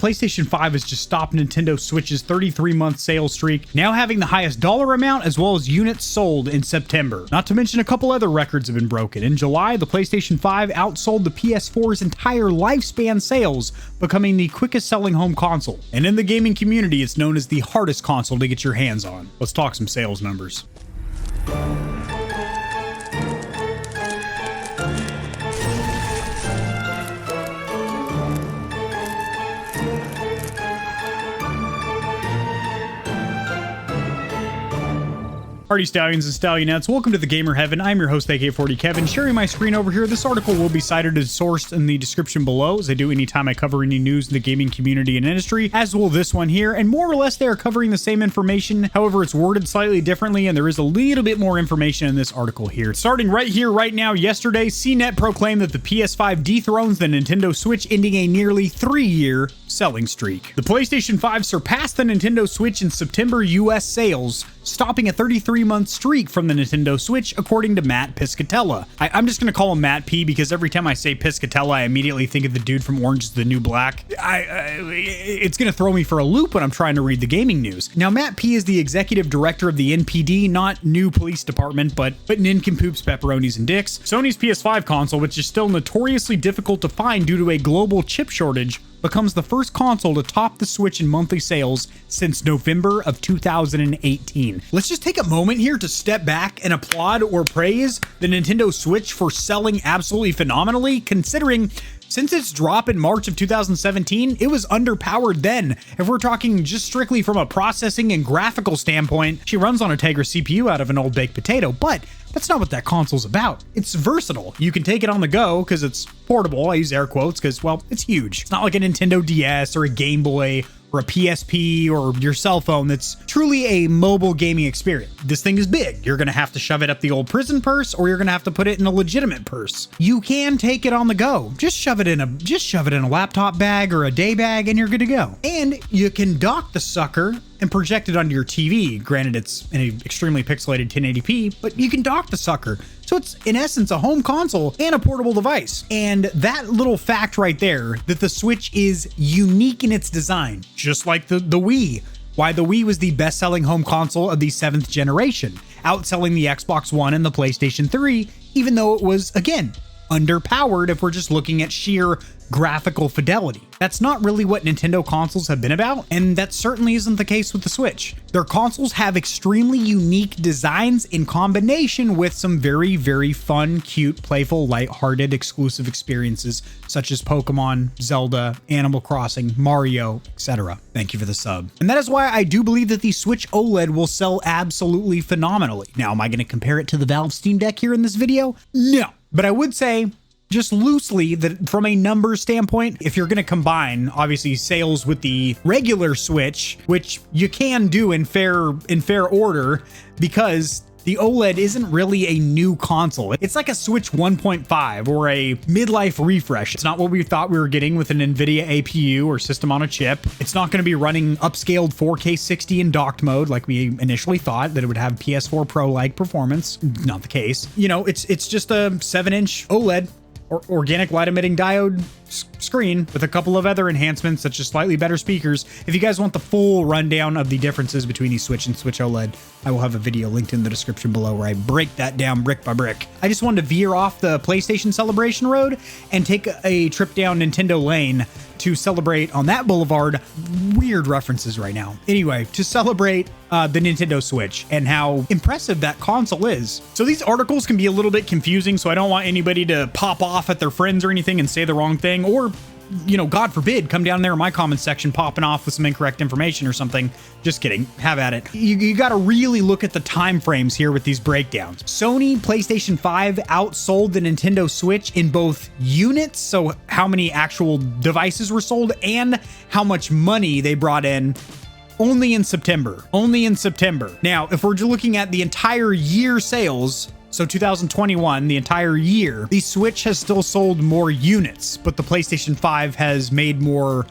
PlayStation 5 has just stopped Nintendo Switch's 33-month sales streak, now having the highest dollar amount as well as units sold in September. Not to mention a couple other records have been broken. In July, the PlayStation 5 outsold the PS4's entire lifespan sales, becoming the quickest selling home console. And in the gaming community, it's known as the hardest console to get your hands on. Let's talk some sales numbers. Party Stallions and Stallionettes, welcome to the Gamer Heaven. I'm your host, AK40 Kevin, sharing my screen over here. This article will be cited as sourced in the description below, as I do anytime I cover any news in the gaming community and industry, as will this one here, and more or less they are covering the same information. However, it's worded slightly differently, and there is a little bit more information in this article here. Starting right here, right now, yesterday, CNET proclaimed that the PS5 dethrones the Nintendo Switch, ending a nearly 3-year selling streak. The PlayStation 5 surpassed the Nintendo Switch in September US sales, stopping a 33-month streak from the Nintendo Switch, according to Matt Piscatella. I'm just going to call him Matt P because every time I say Piscatella, I immediately think of the dude from Orange is the New Black. It's going to throw me for a loop when I'm trying to read the gaming news. Now, Matt P is the executive director of the NPD, not new police department, but nincompoops, pepperonis, and dicks. Sony's PS5 console, which is still notoriously difficult to find due to a global chip shortage, becomes the first console to top the Switch in monthly sales since November of 2018. Let's just take a moment here to step back and applaud or praise the Nintendo Switch for selling absolutely phenomenally, considering since its drop in March of 2017, it was underpowered then. If we're talking just strictly from a processing and graphical standpoint, she runs on a Tegra CPU out of an old baked potato, but that's not what that console's about. It's versatile. You can take it on the go because it's portable. I use air quotes because, well, it's huge. It's not like a Nintendo DS or a Game Boy or a PSP or your cell phone that's truly a mobile gaming experience. This thing is big. You're gonna have to shove it up the old prison purse, or you're gonna have to put it in a legitimate purse. You can take it on the go. Just shove it in a laptop bag or a day bag and you're good to go. And you can dock the sucker and project it onto your TV. Granted, it's in an extremely pixelated 1080p, but you can dock the sucker. So it's, in essence, a home console and a portable device. And that little fact right there, that the Switch is unique in its design, just like the Wii. Why the Wii was the best-selling home console of the 7th generation, outselling the Xbox One and the PlayStation 3, even though it was, again, underpowered if we're just looking at sheer graphical fidelity. That's not really what Nintendo consoles have been about, and that certainly isn't the case with the Switch. Their consoles have extremely unique designs in combination with some very, very fun, cute, playful, lighthearted, exclusive experiences such as Pokemon, Zelda, Animal Crossing, Mario, etc. Thank you for the sub. And that is why I do believe that the Switch OLED will sell absolutely phenomenally. Now, am I going to compare it to the Valve Steam Deck here in this video? No. But I would say, just loosely, that from a numbers standpoint, if you're going to combine, obviously, sales with the regular Switch, which you can do in fair order, because the OLED isn't really a new console. It's like a Switch 1.5 or a midlife refresh. It's not what we thought we were getting with an NVIDIA APU or system on a chip. It's not going to be running upscaled 4K 60 in docked mode like we initially thought, that it would have PS4 Pro-like performance. Not the case. You know, it's just a 7-inch OLED or organic light emitting diode screen with a couple of other enhancements such as slightly better speakers. If you guys want the full rundown of the differences between the Switch and Switch OLED, I will have a video linked in the description below where I break that down brick by brick. I just wanted to veer off the PlayStation Celebration road and take a trip down Nintendo Lane to celebrate on that boulevard. Weird references right now. Anyway, to celebrate the Nintendo Switch and how impressive that console is. So these articles can be a little bit confusing, so I don't want anybody to pop off at their friends or anything and say the wrong thing, or, you know, God forbid, come down there in my comment section popping off with some incorrect information or something. Just kidding. Have at it. You got to really look at the time frames here with these breakdowns. Sony PlayStation 5 outsold the Nintendo Switch in both units, so how many actual devices were sold, and how much money they brought in, only in September. Only in September. Now, if we're looking at the entire year sales, so 2021, the entire year, the Switch has still sold more units, but the PlayStation 5 has made more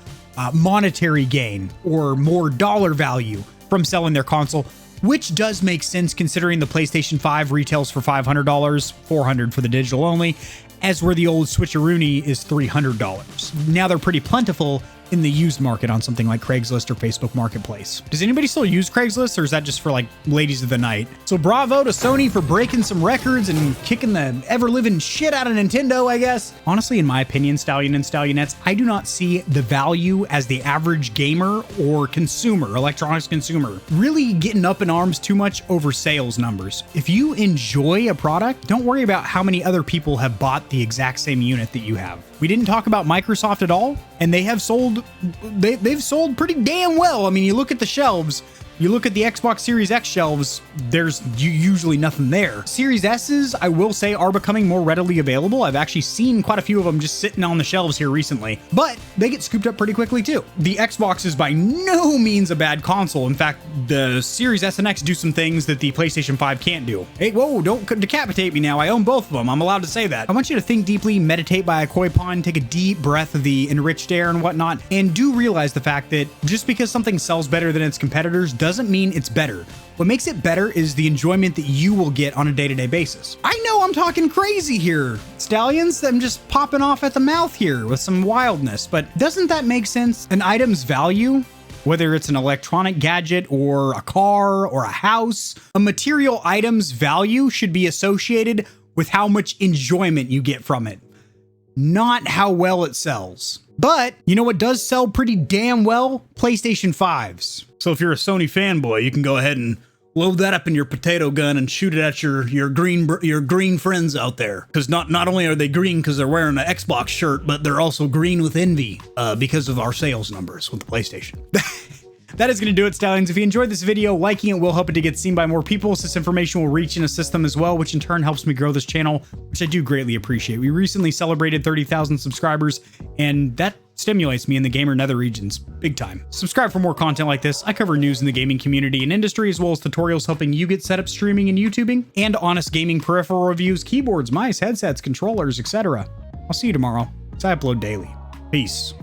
monetary gain or more dollar value from selling their console, which does make sense considering the PlayStation 5 retails for $500, $400 for the digital only, as where the old Switcheroony is $300. Now they're pretty plentiful, in the used market on something like Craigslist or Facebook Marketplace. Does anybody still use Craigslist, or is that just for like ladies of the night? So bravo to Sony for breaking some records and kicking the ever-living shit out of Nintendo, I guess. Honestly, in my opinion, Stallion and Stallionettes, I do not see the value as the average gamer or consumer, electronics consumer, really getting up in arms too much over sales numbers. If you enjoy a product, don't worry about how many other people have bought the exact same unit that you have. We didn't talk about Microsoft at all, and they have sold, they've sold pretty damn well. I mean, you look at the shelves, you look at the Xbox Series X shelves, there's usually nothing there. Series S's, I will say, are becoming more readily available. I've actually seen quite a few of them just sitting on the shelves here recently, but they get scooped up pretty quickly too. The Xbox is by no means a bad console. In fact, the Series S and X do some things that the PlayStation 5 can't do. Hey, whoa, don't decapitate me now. I own both of them. I'm allowed to say that. I want you to think deeply, meditate by a koi pond, take a deep breath of the enriched air and whatnot, and do realize the fact that just because something sells better than its competitors doesn't mean it's better. What makes it better is the enjoyment that you will get on a day-to-day basis. I know I'm talking crazy here, Stallions. I'm just popping off at the mouth here with some wildness, but doesn't that make sense? An item's value, whether it's an electronic gadget or a car or a house, a material item's value should be associated with how much enjoyment you get from it, not how well it sells. But you know what does sell pretty damn well? PlayStation 5s. So if you're a Sony fanboy, you can go ahead and load that up in your potato gun and shoot it at your green friends out there. Because not only are they green because they're wearing an Xbox shirt, but they're also green with envy because of our sales numbers with the PlayStation. That is going to do it, Stallions. If you enjoyed this video, liking it will help it to get seen by more people, so this information will reach and assist them as well, which in turn helps me grow this channel, which I do greatly appreciate. We recently celebrated 30,000 subscribers, and that stimulates me in the gamer nether regions big time. Subscribe for more content like this. I cover news in the gaming community and industry, as well as tutorials helping you get set up streaming and YouTubing, and honest gaming peripheral reviews, keyboards, mice, headsets, controllers, etc. I'll see you tomorrow, as I upload daily. Peace.